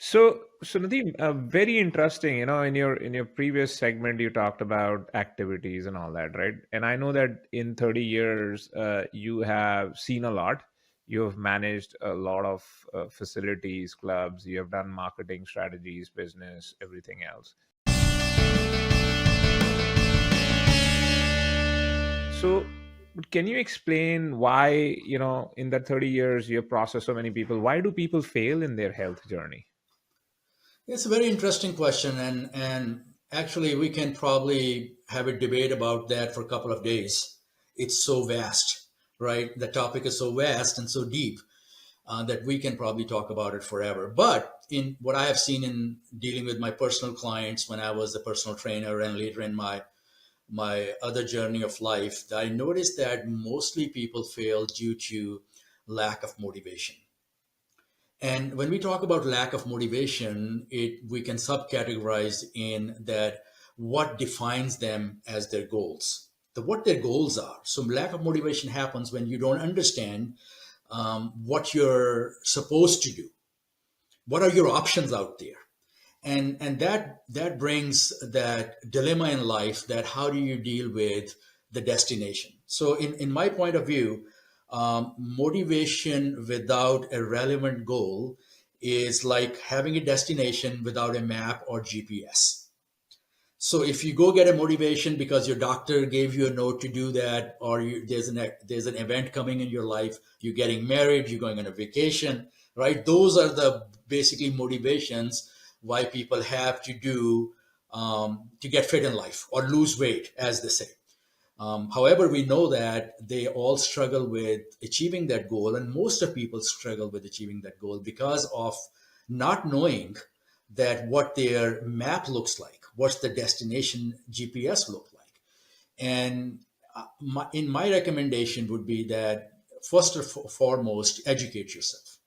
So Nadeem, very interesting. In your previous segment, you talked about activities and all that, right? And I know that in 30 years, you have seen a lot. You have managed a lot of facilities, clubs. You have done marketing strategies, business, everything else. So, can you explain why, in that 30 years, you have processed so many people? Why do people fail in their health journey? It's a very interesting question, and actually we can probably have a debate about that for a couple of days. It's so vast, right? The topic is so vast and so deep that we can probably talk about it forever. But in what I have seen in dealing with my personal clients when I was a personal trainer and later in my other journey of life, I noticed that mostly people fail due to lack of motivation. And when we talk about lack of motivation, we can subcategorize in that what defines them as their goals, what their goals are. So lack of motivation happens when you don't understand what you're supposed to do. What are your options out there? And that brings that dilemma in life, that how do you deal with the destination. So in my point of view, motivation without a relevant goal is like having a destination without a map or GPS. So if you go get a motivation because your doctor gave you a note to do that, or there's an event coming in your life, you're getting married, you're going on a vacation, right? Those are the basically motivations why people have to do to get fit in life or lose weight, as they say. However, we know that they all struggle with achieving that goal, and most of people struggle with achieving that goal because of not knowing that what their map looks like, what's the destination GPS look like. And in my recommendation would be that first and foremost, educate yourself.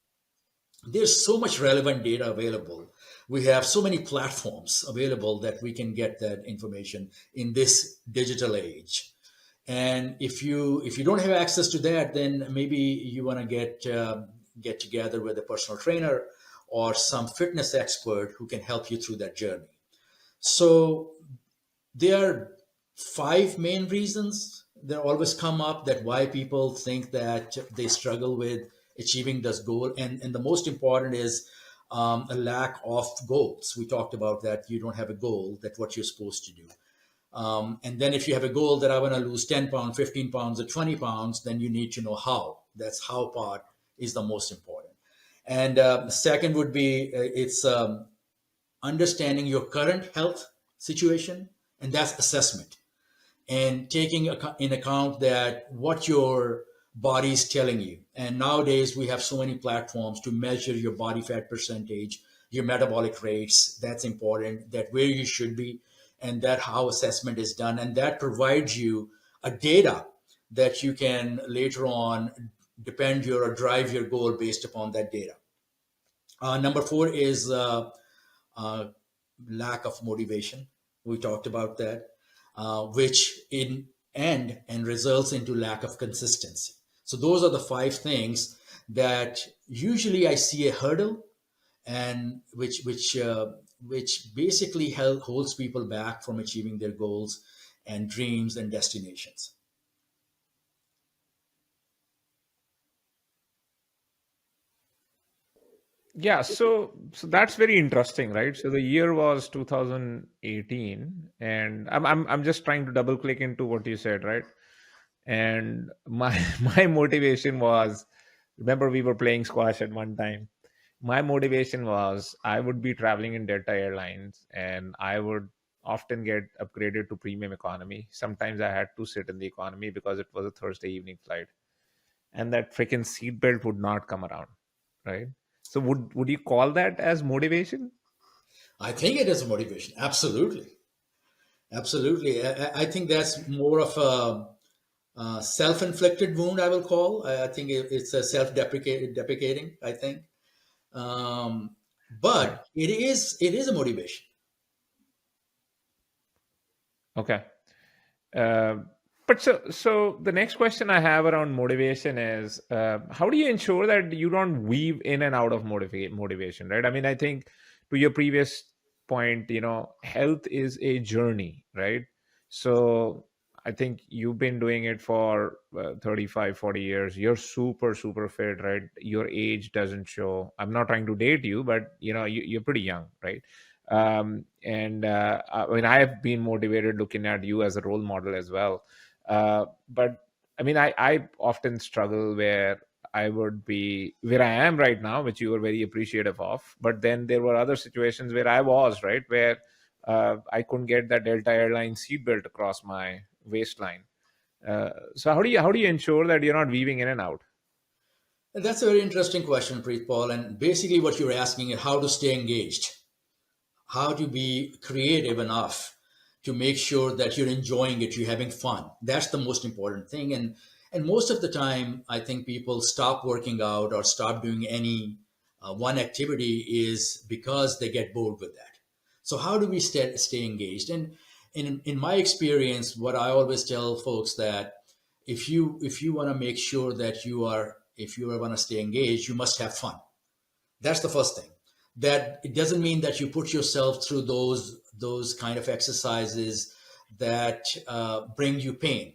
There's so much relevant data available. We have so many platforms available that we can get that information in this digital age. And if you don't have access to that, then maybe you want to get together with a personal trainer or some fitness expert who can help you through that journey. So there are five main reasons that always come up that why people think that they struggle with achieving this goal, and the most important is a lack of goals. We talked about that. You don't have a goal, that what you're supposed to do. And then if you have a goal that I want to lose 10 pounds, 15 pounds, or 20 pounds, then you need to know how. That's how part is the most important. And second would be it's understanding your current health situation, and that's assessment. And taking in account that what your body is telling you. And nowadays we have so many platforms to measure your body fat percentage, your metabolic rates. That's important, that where you should be, and that how assessment is done. And that provides you a data that you can later on depend your or drive your goal based upon that data. Number four is uh, lack of motivation. We talked about that, which in end and results into lack of consistency. So those are the five things that usually I see a hurdle, and which basically holds people back from achieving their goals and dreams and destinations. Yeah, so that's very interesting, right? So the year was 2018, and I'm just trying to double click into what you said, right? And my my motivation was, remember we were playing squash at one time. My motivation was I would be traveling in Delta Airlines, and I would often get upgraded to premium economy. Sometimes I had to sit in the economy because it was a Thursday evening flight, and that freaking seatbelt would not come around, right? So would you call that as motivation? I think it is a motivation. Absolutely. Absolutely. I think that's more of a self-inflicted wound, I will call. I think it's a self-deprecating, I think. Right. But it is a motivation. Okay. Uh, But so the next question I have around motivation is, how do you ensure that you don't weave in and out of motivation, right? I mean, I think to your previous point, health is a journey, right? So I think you've been doing it for 35, 40 years. You're super, super fit, right? Your age doesn't show. I'm not trying to date you, but you're pretty young, right? And I mean, I've been motivated looking at you as a role model as well. But I mean, I often struggle where I would be where I am right now, which you were very appreciative of. But then there were other situations where I was, right, where I couldn't get that Delta Airlines seatbelt across my waistline. So how do you ensure that you're not weaving in and out? That's a very interesting question, Preetpal. And basically, what you're asking is how to stay engaged, how to be creative enough to make sure that you're enjoying it, you're having fun. That's the most important thing. And most of the time, I think people stop working out or stop doing any one activity is because they get bored with that. So how do we stay engaged? And in my experience, what I always tell folks that if you want to make sure that if you want to stay engaged, you must have fun. That's the first thing. That it doesn't mean that you put yourself through those kind of exercises that bring you pain.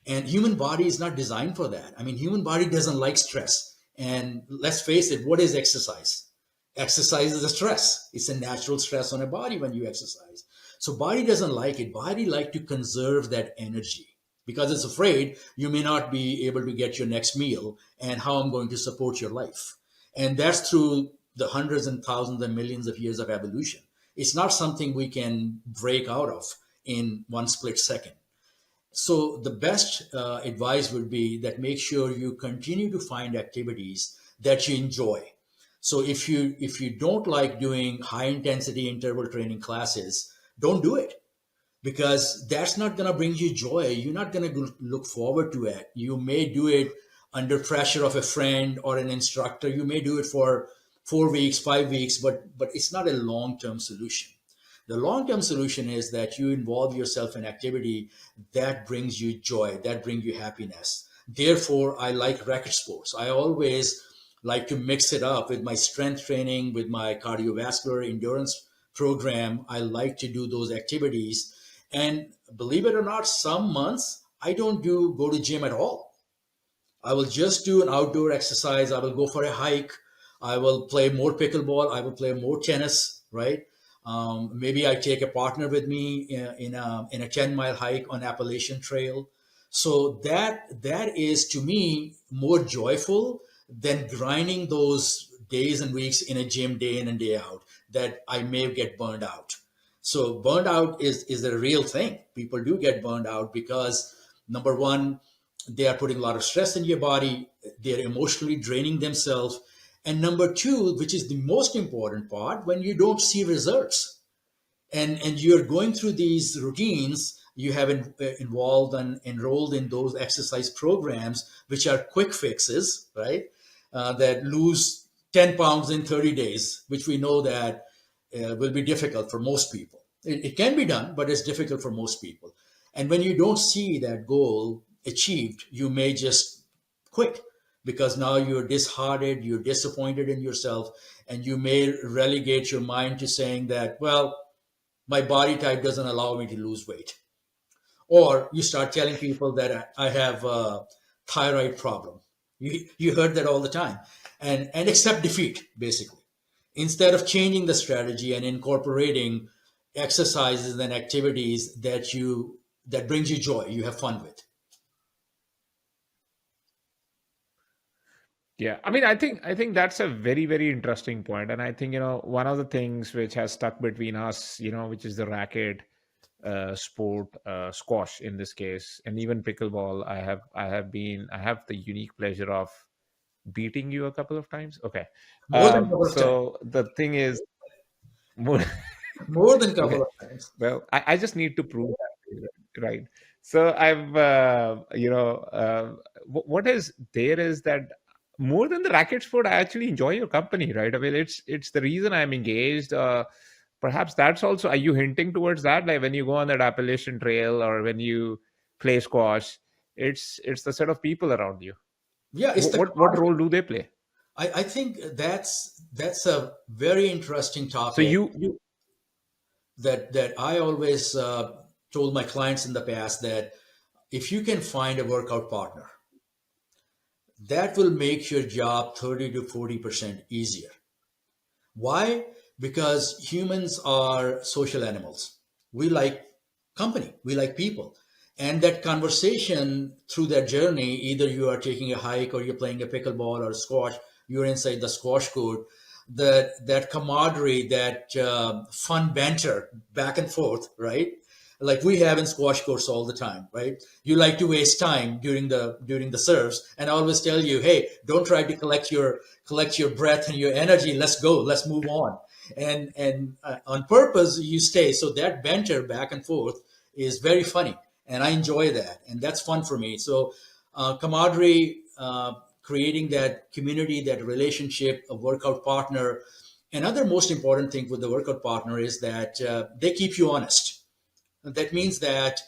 And human body is not designed for that. I mean, human body doesn't like stress. And let's face it, what is exercise? Exercise is a stress. It's a natural stress on a body when you exercise. So body doesn't like it. Body like to conserve that energy because it's afraid you may not be able to get your next meal and how I'm going to support your life. And that's through the hundreds and thousands and millions of years of evolution. It's not something we can break out of in one split second. So the best advice would be that make sure you continue to find activities that you enjoy. So if you don't like doing high intensity interval training classes, don't do it because that's not going to bring you joy. You're not going to look forward to it. You may do it under pressure of a friend or an instructor. You may do it for 4 weeks, 5 weeks, but it's not a long term solution. The long term solution is that you involve yourself in activity that brings you joy, that brings you happiness. Therefore, I like racket sports. I always like to mix it up with my strength training, with my cardiovascular endurance program. I like to do those activities. And believe it or not, some months I don't do go to gym at all. I will just do an outdoor exercise. I will go for a hike. I will play more pickleball. I will play more tennis, right? Maybe I take a partner with me in a 10-mile hike on Appalachian Trail. So that is to me more joyful than grinding those days and weeks in a gym day in and day out that I may get burned out. So burned out is a real thing. People do get burned out because number one, they are putting a lot of stress in your body. They're emotionally draining themselves. And number two, which is the most important part, when you don't see results and you're going through these routines, you have involved and enrolled in those exercise programs, which are quick fixes, right? That lose 10 pounds in 30 days, which we know that will be difficult for most people. It can be done, but it's difficult for most people. And when you don't see that goal achieved, you may just quit because now you're disheartened, you're disappointed in yourself, and you may relegate your mind to saying that, well, my body type doesn't allow me to lose weight. Or you start telling people that I have a thyroid problem. You heard that all the time. And accept defeat, basically. Instead of changing the strategy and incorporating exercises and activities that brings you joy, you have fun with. Yeah, I mean, I think that's a very, very interesting point, and I think one of the things which has stuck between us, which is the racket sport, squash in this case, and even pickleball. I have the unique pleasure of beating you a couple of times. Okay, More than a couple of times. so the thing is, more, More than a couple okay, of times. well, I just need to prove that, right? So I've, what is there is that more than the racket sport, I actually enjoy your company, right? I mean, it's the reason I'm engaged. Perhaps that's also. Are you hinting towards that, like when you go on that Appalachian Trail or when you play squash. It's the set of people around you. Yeah, it's the What role do they play? I think that's a very interesting So topic you that I always told my clients in the past, that if you can find a workout partner, that will make your job 30 to 40% easier. Why? Because humans are social animals. We like company, we like people. And that conversation through that journey, either you are taking a hike or you're playing a pickleball or squash, you're inside the squash court, that camaraderie, that fun banter back and forth, right? Like we have in squash courts all the time, right? You like to waste time during the serves, and I always tell you, hey, don't try to collect your breath and your energy. Let's go. Let's move on. And on purpose, you stay. So that banter back and forth is very funny, and I enjoy that, and that's fun for me. So camaraderie, creating that community, that relationship, a workout partner. Another most important thing with the workout partner is that they keep you honest. That means that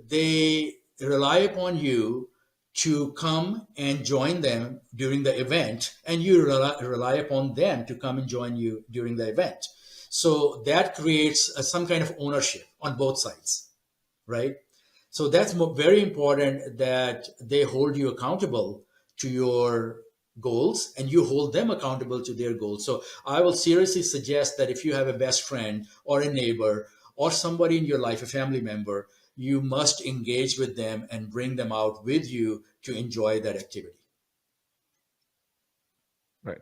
they rely upon you to come and join them during the event, and you rely upon them to come and join you during the event. So that creates some kind of ownership on both sides, right? So that's very important, that they hold you accountable to your goals and you hold them accountable to their goals. So I will seriously suggest that if you have a best friend or a neighbor or somebody in your life, a family member, you must engage with them and bring them out with you to enjoy that activity. right.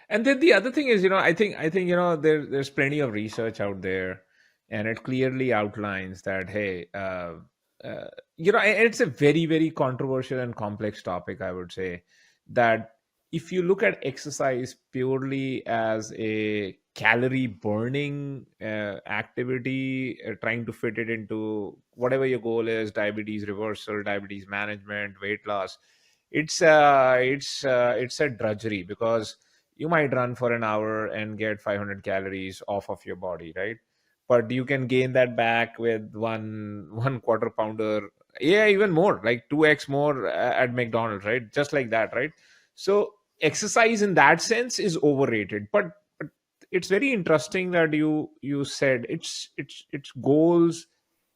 And then the other thing is, I think there's plenty of research out there, and it clearly outlines that, hey, uh, and it's a very very controversial and complex topic. I would say that if you look at exercise purely as a calorie burning activity, trying to fit it into whatever your goal is, diabetes reversal, diabetes management, weight loss, it's a drudgery, because you might run for an hour and get 500 calories off of your body, right? But you can gain that back with one quarter pounder, yeah, even more, like 2x more at McDonald's, right? Just like that, right? So exercise in that sense is overrated. But it's very interesting that you said it's goals.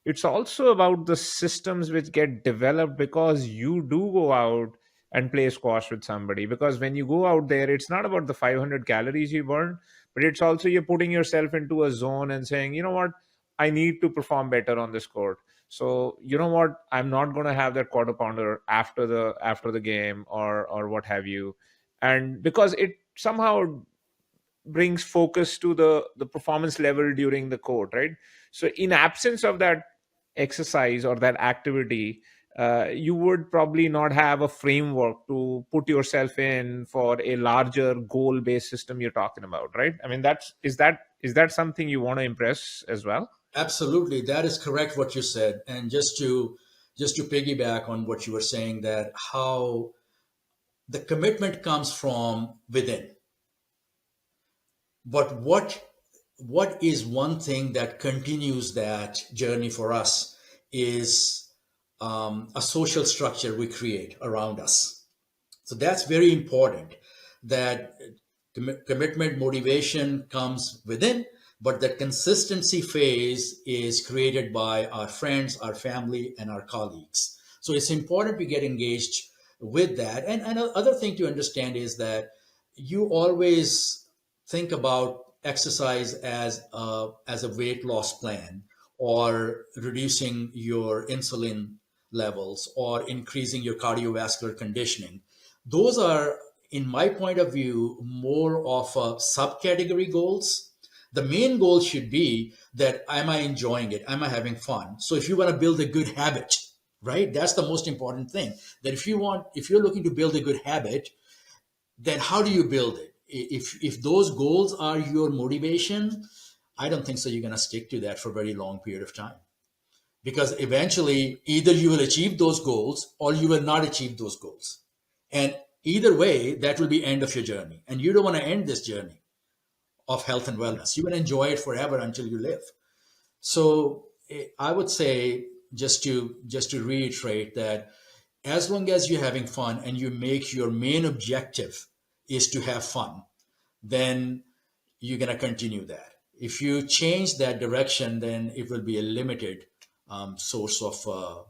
It's also about the systems which get developed because you do go out and play squash with somebody. Because when you go out there, it's not about the 500 calories you burn, but it's also you're putting yourself into a zone and saying, you know what, I need to perform better on this court. So you know what, I'm not going to have that quarter pounder after the game, or what have you. And because it somehow brings focus to the performance level during the court, right? So in absence of that exercise or that activity, you would probably not have a framework to put yourself in for a larger goal based system you're talking about, right? I mean, is that something you want to impress as well? Absolutely, that is correct what you said. And just to piggyback on what you were saying, that how the commitment comes from within. But what is one thing that continues that journey for us is a social structure we create around us. So that's very important. That commitment, motivation comes within, but the consistency phase is created by our friends, our family, and our colleagues. So it's important to get engaged with that. And another thing to understand is that you always think about exercise as a weight loss plan, or reducing your insulin levels, or increasing your cardiovascular conditioning. Those are, in my point of view, more of a subcategory goals. The main goal should be that, am I enjoying it? Am I having fun? So if you want to build a good habit, right? That's the most important thing. That if you're looking to build a good habit, then how do you build it? If those goals are your motivation, I don't think so you're going to stick to that for a very long period of time, because eventually either you will achieve those goals or you will not achieve those goals, and either way that will be end of your journey, and you don't want to end this journey of health and wellness. You want to enjoy it forever until you live. So I would say just to reiterate that as long as you're having fun and you make your main objective is to have fun, then you're going to continue that. If you change that direction, then it will be a limited source of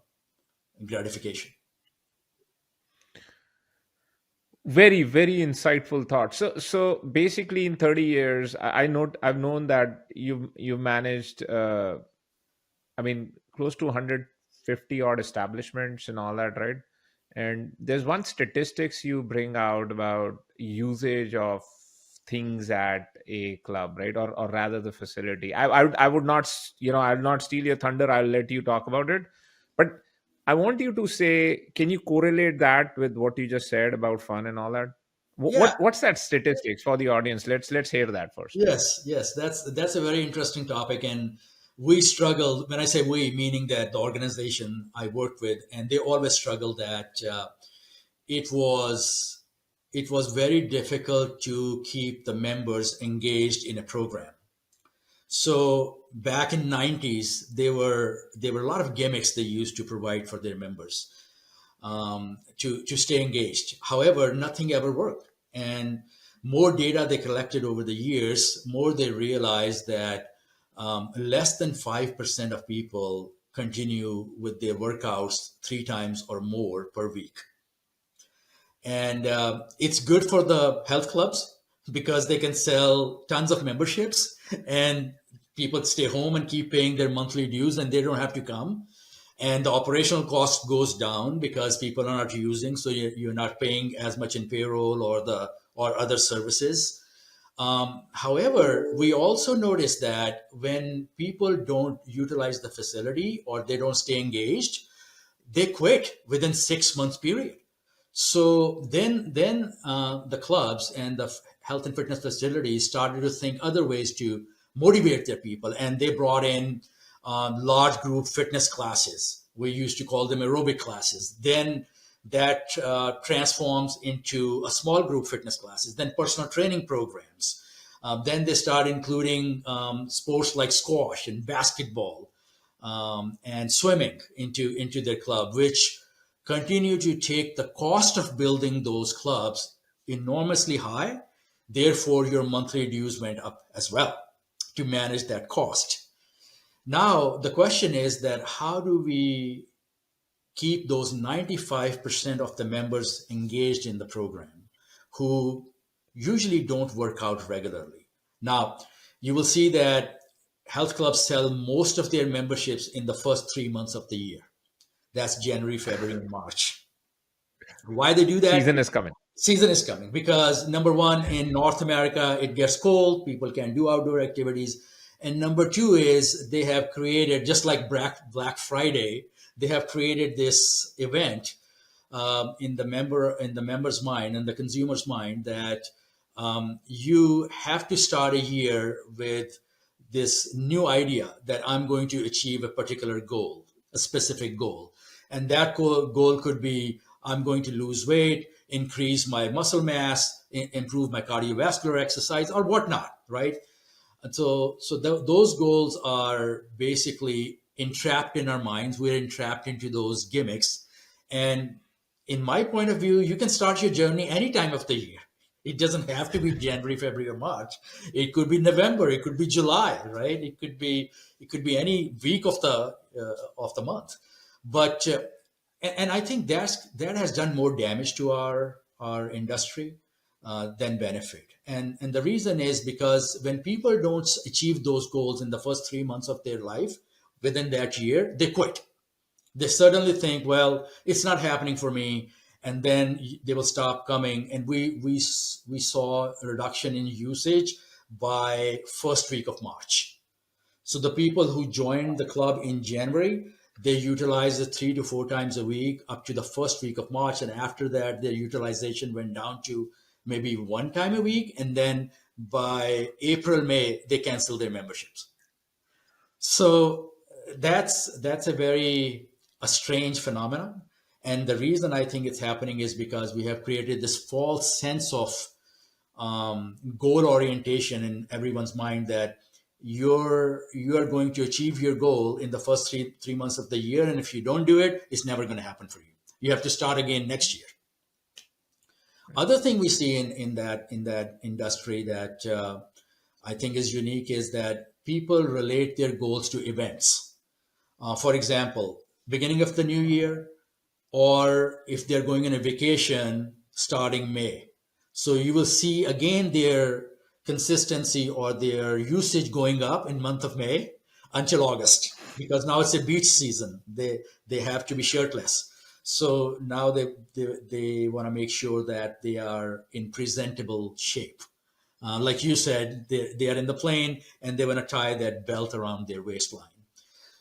gratification. Very, very insightful thought. So basically, in 30 years, I've known that you managed, I mean, close to 150 odd establishments and all that, right? And there's one statistics you bring out about usage of things at a club, right? Or rather the facility. I would not, I'll not steal your thunder. I'll let you talk about it. But I want you to say, can you correlate that with what you just said about fun and all that? Yeah. What's that statistics for the audience? Let's hear that first. Yes, that's a very interesting topic, and we struggle. When I say we, meaning that the organization I work with, and they always struggle that it was it was very difficult to keep the members engaged in a program. So back in '90s, there were a lot of gimmicks they used to provide for their members to stay engaged. However, nothing ever worked. And more data they collected over the years, more they realized that less than 5% of people continue with their workouts 3 times or more per week. And it's good for the health clubs because they can sell tons of memberships and people stay home and keep paying their monthly dues and they don't have to come, and the operational cost goes down because people are not using, so you're not paying as much in payroll or other services. However, we also notice that when people don't utilize the facility or they don't stay engaged, they quit within 6 months period. So then the clubs and the health and fitness facilities started to think other ways to motivate their people, and they brought in large group fitness classes. We used to call them aerobic classes. Then that transforms into a small group fitness classes. Then personal training programs. Then they start including sports like squash and basketball and swimming into their club, which continue to take the cost of building those clubs enormously high. Therefore, your monthly dues went up as well to manage that cost. Now, the question is that how do we keep those 95% of the members engaged in the program who usually don't work out regularly? Now, you will see that health clubs sell most of their memberships in the first 3 months of the year. That's January, February, and March. Why they do that? Season is coming. Season is coming because number one, in North America, it gets cold. People can do outdoor activities. And number two is they have created, just like Black Friday, they have created this event in the member's mind and the consumer's mind that you have to start a year with this new idea that I'm going to achieve a particular goal, a specific goal. And that goal could be I'm going to lose weight, increase my muscle mass, improve my cardiovascular exercise, or whatnot, right? And those goals are basically entrapped in our minds. We're entrapped into those gimmicks. And in my point of view, you can start your journey any time of the year. It doesn't have to be January, February, or March. It could be November. It could be July, right? It could be any week of the month. But and I think that has done more damage to our industry than benefit. And the reason is because when people don't achieve those goals in the first 3 months of their life within that year, they quit. They suddenly think, well, it's not happening for me, and then they will stop coming. And we saw a reduction in usage by first week of March. So the people who joined the club in January, they utilize it 3 to 4 times a week up to the first week of March. And after that, their utilization went down to maybe 1 time a week. And then by April, May, they cancel their memberships. So that's a strange phenomenon. And the reason I think it's happening is because we have created this false sense of goal orientation in everyone's mind that you're going to achieve your goal in the first three months of the year, and if you don't do it, it's never going to happen for you. You have to start again next year. Other thing we see in that industry that I think is unique is that people relate their goals to events. For example, beginning of the new year, or if they're going on a vacation starting May. So you will see again their consistency or their usage going up in month of May until August, because now it's a beach season. They have to be shirtless. So now they want to make sure that they are in presentable shape. Like you said, they are in the plane and they want to tie that belt around their waistline.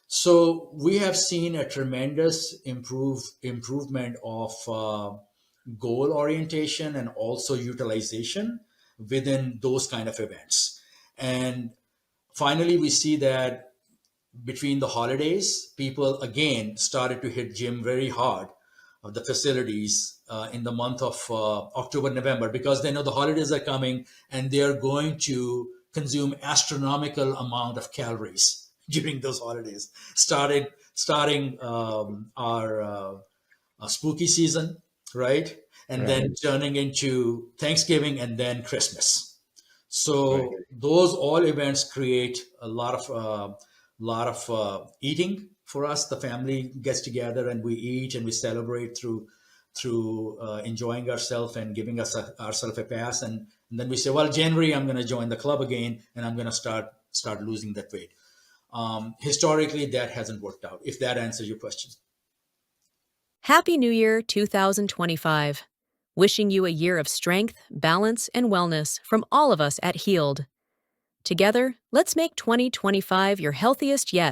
So we have seen a tremendous improvement of goal orientation and also utilization within those kind of events. And finally, we see that between the holidays, people again started to hit gym very hard of the facilities in the month of October, November, because they know the holidays are coming and they're going to consume astronomical amount of calories during those holidays. Starting our spooky season, right? And Right. then turning into Thanksgiving and then Christmas. Right. So those all events create a lot of eating for us. The family gets together and we eat and we celebrate through enjoying ourselves and giving ourselves a pass. And then we say, well, January I'm going to join the club again and I'm going to start losing that weight. Historically, that hasn't worked out. If that answers your question. Happy New Year 2025. Wishing you a year of strength, balance, and wellness from all of us at Heald. Together, let's make 2025 your healthiest yet.